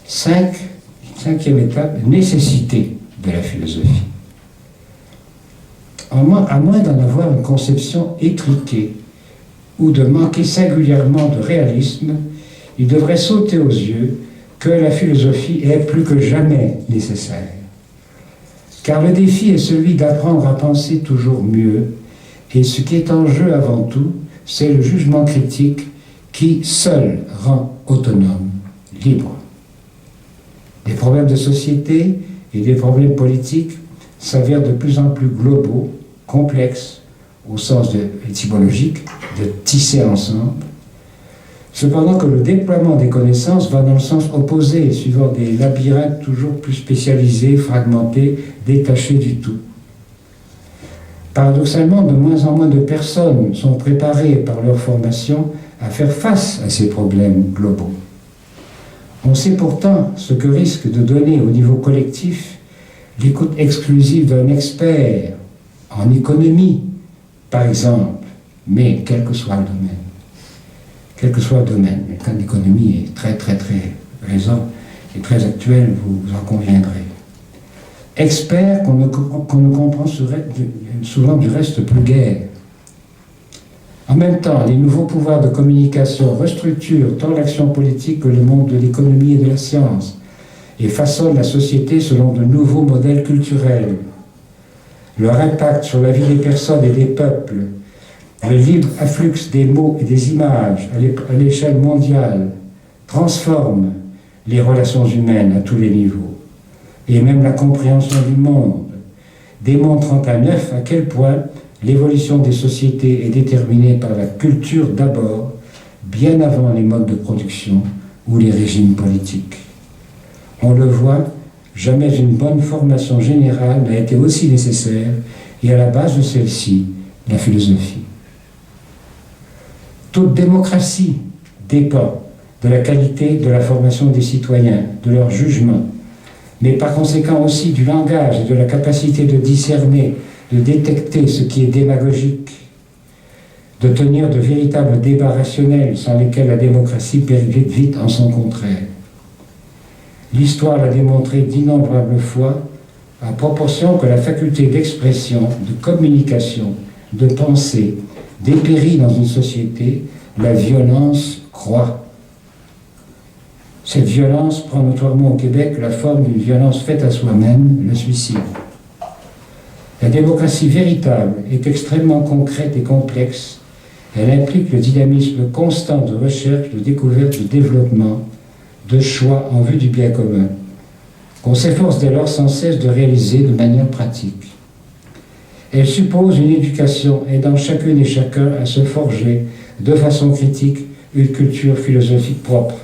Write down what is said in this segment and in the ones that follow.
Cinquième étape, nécessité de la philosophie. À moins d'en avoir une conception étriquée ou de manquer singulièrement de réalisme, il devrait sauter aux yeux que la philosophie est plus que jamais nécessaire. Car le défi est celui d'apprendre à penser toujours mieux, et ce qui est en jeu avant tout, c'est le jugement critique qui seul rend autonome, libre. Les problèmes de société et les problèmes politiques s'avèrent de plus en plus globaux, complexes, au sens étymologique, de tisser ensemble, cependant que le déploiement des connaissances va dans le sens opposé, suivant des labyrinthes toujours plus spécialisés, fragmentés, détachés du tout. Paradoxalement, de moins en moins de personnes sont préparées par leur formation à faire face à ces problèmes globaux. On sait pourtant ce que risque de donner au niveau collectif l'écoute exclusive d'un expert en économie, par exemple, mais quel que soit le domaine. Quel que soit le domaine, le cas de l'économie est très récent et très actuel, vous en conviendrez. Expert qu'on ne comprend souvent du reste plus guère. En même temps, les nouveaux pouvoirs de communication restructurent tant l'action politique que le monde de l'économie et de la science et façonnent la société selon de nouveaux modèles culturels. Leur impact sur la vie des personnes et des peuples, le libre afflux des mots et des images à l'échelle mondiale transforme les relations humaines à tous les niveaux et même la compréhension du monde, démontrant à neuf à quel point l'évolution des sociétés est déterminée par la culture d'abord, bien avant les modes de production ou les régimes politiques. On le voit, jamais une bonne formation générale n'a été aussi nécessaire, et à la base de celle-ci, la philosophie. Toute démocratie dépend de la qualité de la formation des citoyens, de leur jugement, mais par conséquent aussi du langage et de la capacité de discerner, de détecter ce qui est démagogique, de tenir de véritables débats rationnels sans lesquels la démocratie périclite vite en son contraire. L'histoire l'a démontré d'innombrables fois, à proportion que la faculté d'expression, de communication, de pensée dépérit dans une société, la violence croît. Cette violence prend notoirement au Québec la forme d'une violence faite à soi-même, le suicide. La démocratie véritable est extrêmement concrète et complexe. Elle implique le dynamisme constant de recherche, de découverte, de développement, de choix en vue du bien commun, qu'on s'efforce dès lors sans cesse de réaliser de manière pratique. Elle suppose une éducation aidant chacune et chacun à se forger de façon critique une culture philosophique propre.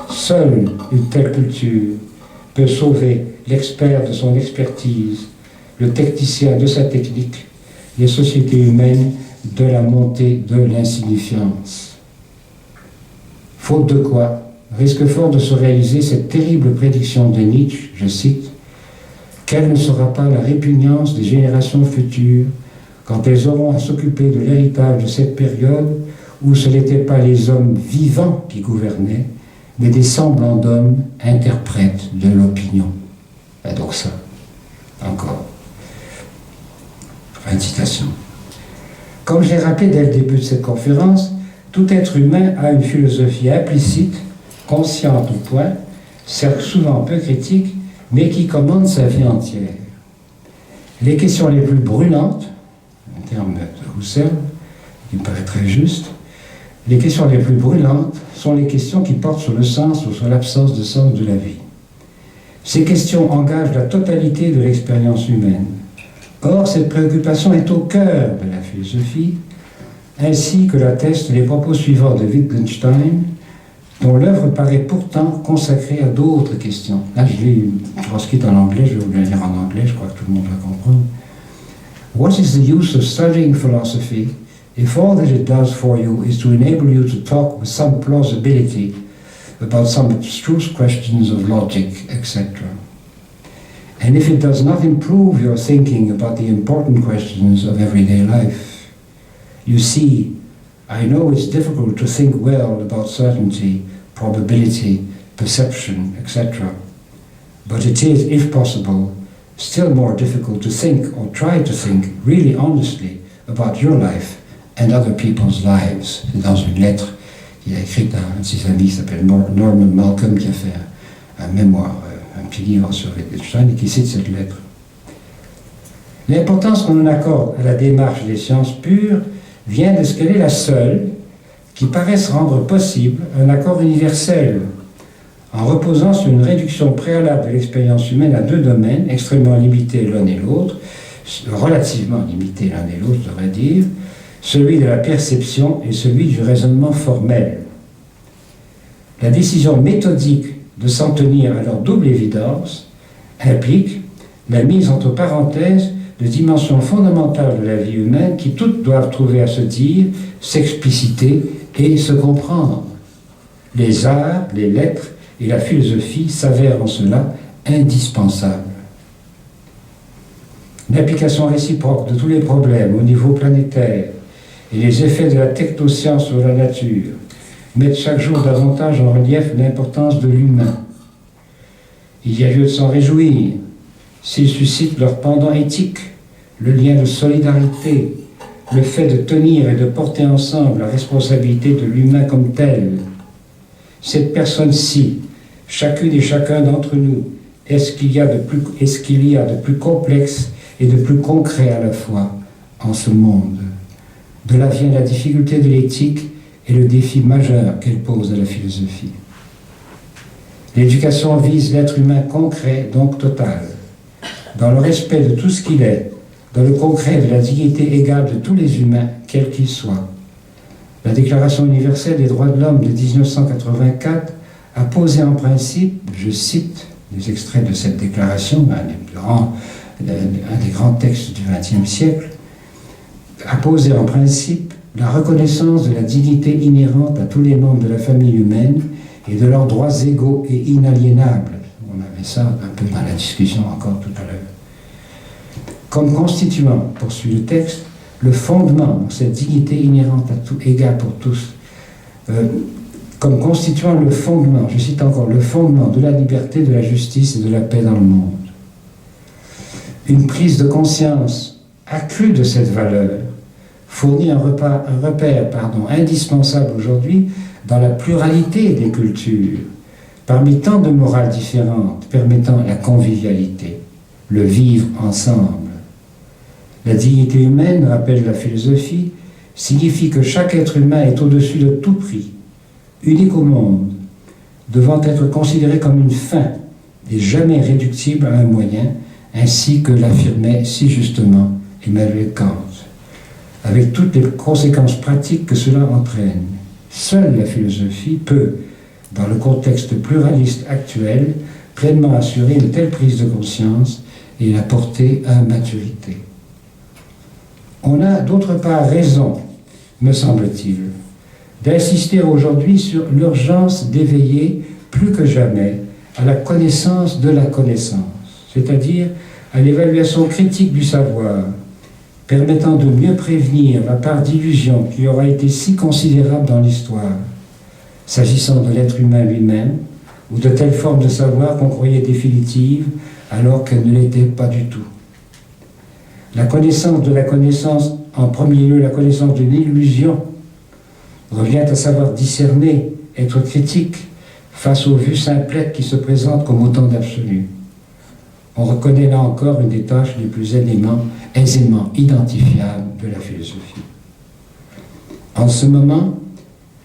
Seule une telle culture peut sauver l'expert de son expertise, le technicien de sa technique, les sociétés humaines de la montée de l'insignifiance. Faute de quoi, risque fort de se réaliser cette terrible prédiction de Nietzsche, je cite, « Quelle ne sera pas la répugnance des générations futures quand elles auront à s'occuper de l'héritage de cette période où ce n'étaient pas les hommes vivants qui gouvernaient, mais des semblants d'hommes interprètes de l'opinion. » Donc ça, encore. Fin de citation. Comme je l'ai rappelé dès le début de cette conférence, tout être humain a une philosophie implicite, consciente au point, certes souvent peu critique, mais qui commande sa vie entière. Les questions les plus brûlantes, en termes de Husserl, qui me paraît très juste, les questions les plus brûlantes sont les questions qui portent sur le sens ou sur l'absence de sens de la vie. Ces questions engagent la totalité de l'expérience humaine. Or, cette préoccupation est au cœur de la philosophie, ainsi que l'attestent les propos suivants de Wittgenstein, dont l'œuvre paraît pourtant consacrée à d'autres questions. Là, je pense qu'il est en anglais, je vais vous le lire en anglais, je crois que tout le monde va comprendre. What is the use of studying philosophy if all that it does for you is to enable you to talk with some plausibility about some abstruse questions of logic, etc.? And if it does not improve your thinking about the important questions of everyday life? You see, I know it's difficult to think well about certainty, probability, perception, etc. But it is, if possible, still more difficult to think or try to think really honestly about your life and other people's lives. C'est dans une lettre qu'il a écrite à un de ses amis qui s'appelle Norman Malcolm, qui a fait un mémoire, un petit livre sur Wittgenstein, et qui cite cette lettre. L'importance qu'on en accorde à la démarche des sciences pures vient de ce qu'elle est la seule qui paraisse rendre possible un accord universel, en reposant sur une réduction préalable de l'expérience humaine à deux domaines extrêmement limités l'un et l'autre, relativement limités l'un et l'autre, je devrais dire, celui de la perception et celui du raisonnement formel. La décision méthodique de s'en tenir à leur double évidence implique la mise entre parenthèses de dimensions fondamentales de la vie humaine qui toutes doivent trouver à se dire, s'expliciter et se comprendre. Les arts, les lettres et la philosophie s'avèrent en cela indispensables. L'application réciproque de tous les problèmes au niveau planétaire et les effets de la technoscience sur la nature mettent chaque jour davantage en relief l'importance de l'humain. Il y a lieu de s'en réjouir s'ils suscitent leur pendant éthique, le lien de solidarité, le fait de tenir et de porter ensemble la responsabilité de l'humain comme tel. Cette personne-ci, chacune et chacun d'entre nous, est-ce qu'il y a de plus complexe et de plus concret à la fois en ce monde? De là vient la difficulté de l'éthique et le défi majeur qu'elle pose à la philosophie. L'éducation vise l'être humain concret, donc total, dans le respect de tout ce qu'il est, dans le concret de la dignité égale de tous les humains, quels qu'ils soient. La Déclaration universelle des droits de l'homme de 1984 a posé en principe, je cite des extraits de cette déclaration, un des grands textes du XXe siècle, a posé en principe la reconnaissance de la dignité inhérente à tous les membres de la famille humaine et de leurs droits égaux et inaliénables. On avait ça un peu dans la discussion encore tout à l'heure. Comme constituant, poursuit le texte, le fondement, cette dignité inhérente à tout, égale pour tous, comme constituant le fondement, je cite encore, le fondement de la liberté, de la justice et de la paix dans le monde. Une prise de conscience accrue de cette valeur fournit un repère indispensable aujourd'hui dans la pluralité des cultures, parmi tant de morales différentes permettant la convivialité, le vivre ensemble. La dignité humaine, rappelle la philosophie, signifie que chaque être humain est au-dessus de tout prix, unique au monde, devant être considéré comme une fin et jamais réductible à un moyen, ainsi que l'affirmait si justement Emmanuel Kant, avec toutes les conséquences pratiques que cela entraîne. Seule la philosophie peut, dans le contexte pluraliste actuel, pleinement assurer une telle prise de conscience et la porter à maturité. On a d'autre part raison, me semble-t-il, d'insister aujourd'hui sur l'urgence d'éveiller plus que jamais à la connaissance de la connaissance, c'est-à-dire à l'évaluation critique du savoir, permettant de mieux prévenir la part d'illusion qui aura été si considérable dans l'histoire, s'agissant de l'être humain lui-même, ou de telles formes de savoir qu'on croyait définitives alors qu'elles ne l'étaient pas du tout. La connaissance de la connaissance, en premier lieu la connaissance d'une illusion, revient à savoir discerner, être critique face aux vues simplettes qui se présentent comme autant d'absolus. On reconnaît là encore une des tâches les plus aisément identifiables de la philosophie. En ce moment,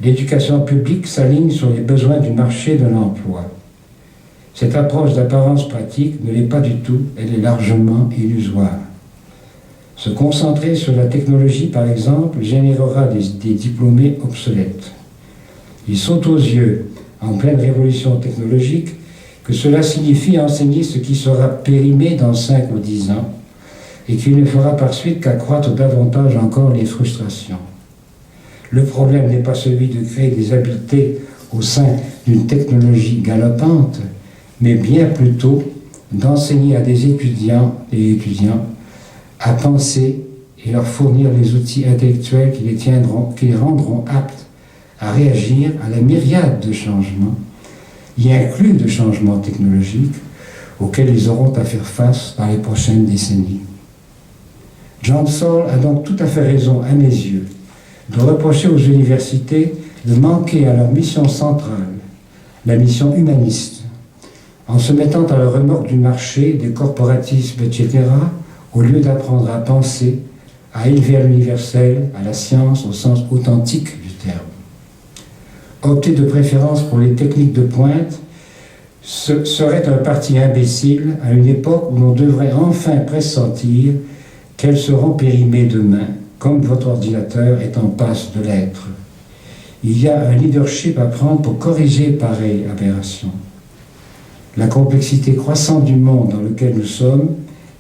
l'éducation publique s'aligne sur les besoins du marché de l'emploi. Cette approche d'apparence pratique ne l'est pas du tout, elle est largement illusoire. Se concentrer sur la technologie, par exemple, générera des diplômés obsolètes. Il saute aux yeux, en pleine révolution technologique, que cela signifie enseigner ce qui sera périmé dans 5 ou 10 ans et qui ne fera par suite qu'accroître davantage encore les frustrations. Le problème n'est pas celui de créer des habiletés au sein d'une technologie galopante, mais bien plutôt d'enseigner à des étudiants et étudiants à penser et leur fournir les outils intellectuels qui les rendront aptes à réagir à la myriade de changements y inclus de changements technologiques auxquels ils auront à faire face dans les prochaines décennies. John Saul a donc tout à fait raison, à mes yeux, de reprocher aux universités de manquer à leur mission centrale, la mission humaniste, en se mettant à la remorque du marché, des corporatismes, etc., au lieu d'apprendre à penser, à élever à l'universel, à la science au sens authentique du terme. Opter de préférence pour les techniques de pointe serait un parti imbécile à une époque où l'on devrait enfin pressentir qu'elles seront périmées demain, comme votre ordinateur est en passe de l'être. Il y a un leadership à prendre pour corriger pareille aberration. La complexité croissante du monde dans lequel nous sommes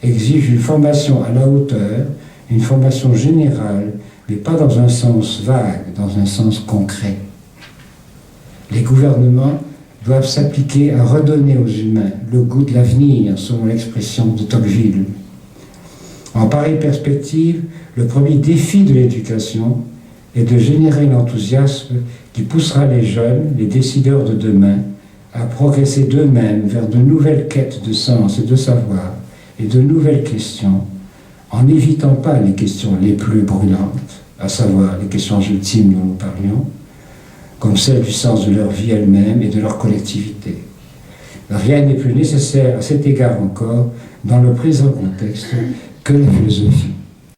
exige une formation à la hauteur, une formation générale, mais pas dans un sens vague, dans un sens concret. Les gouvernements doivent s'appliquer à redonner aux humains le goût de l'avenir, selon l'expression de Tocqueville. En pareille perspective, le premier défi de l'éducation est de générer l'enthousiasme qui poussera les jeunes, les décideurs de demain, à progresser d'eux-mêmes vers de nouvelles quêtes de sens et de savoir et de nouvelles questions, en n'évitant pas les questions les plus brûlantes, à savoir les questions ultimes dont nous parlions, comme celle du sens de leur vie elle-même et de leur collectivité. Rien n'est plus nécessaire à cet égard encore, dans le présent contexte, que la philosophie.